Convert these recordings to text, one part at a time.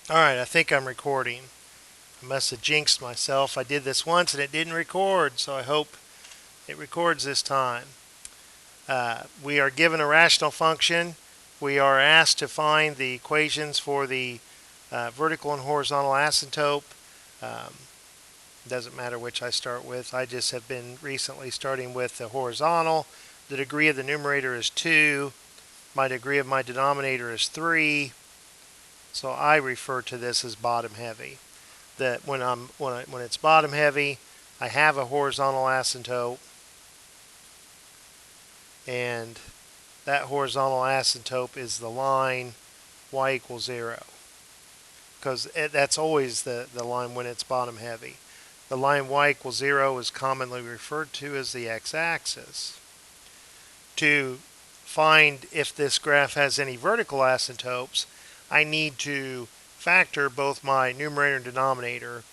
Alright, I think I'm recording. I must have jinxed myself. I did this once and it didn't record, so I hope it records this time. We are given a rational function. We are asked to find the equations for the vertical and horizontal asymptote. Um, doesn't matter which I start with. I just have been recently starting with the horizontal. The degree of the numerator is 2. My degree of my denominator is 3. So I refer to this as bottom heavy. That when it's bottom heavy, I have a horizontal asymptote, and that horizontal asymptote is the line y equals 0, because that's always the line when it's bottom heavy. The line y equals 0 is commonly referred to as the x-axis. To find if this graph has any vertical asymptotes, I need to factor both my numerator and denominator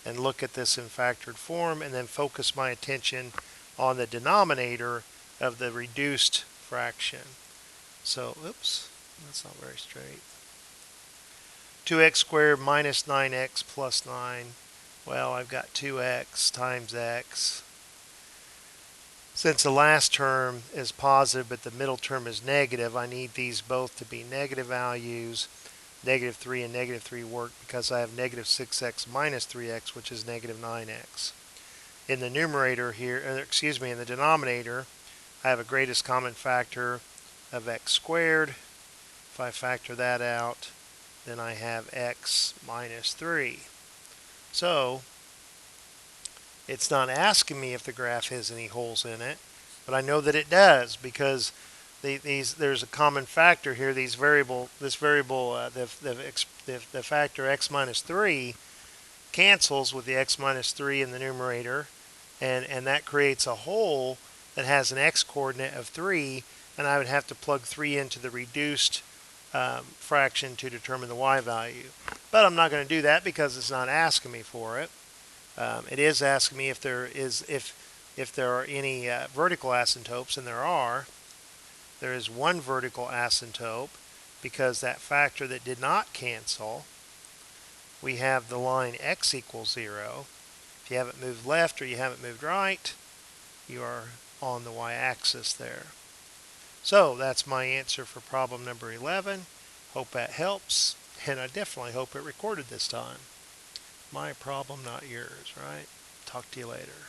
and look at this in factored form, and then focus my attention on the denominator of the reduced fraction. So, oops, that's not very straight. 2x squared minus 9x plus 9. Well, I've got 2x times x. Since the last term is positive but the middle term is negative, I need these both to be negative values. Negative 3 and negative 3 work because I have negative 6x minus 3x, which is negative 9x. In the numerator here, in the denominator, I have a greatest common factor of x squared. If I factor that out, then I have x minus 3. So, it's not asking me if the graph has any holes in it, but I know that it does because there's a common factor here. The factor x minus 3 cancels with the x minus 3 in the numerator, and that creates a hole that has an x coordinate of 3, and I would have to plug 3 into the reduced fraction to determine the y value. But I'm not going to do that because it's not asking me for it. It is asking me if there are any vertical asymptotes, and there are. There is one vertical asymptote because that factor that did not cancel, we have the line x equals 0. If you haven't moved left or you haven't moved right, you are on the y-axis there. So that's my answer for problem number 11. Hope that helps, and I definitely hope it recorded this time. My problem, not yours, right? Talk to you later.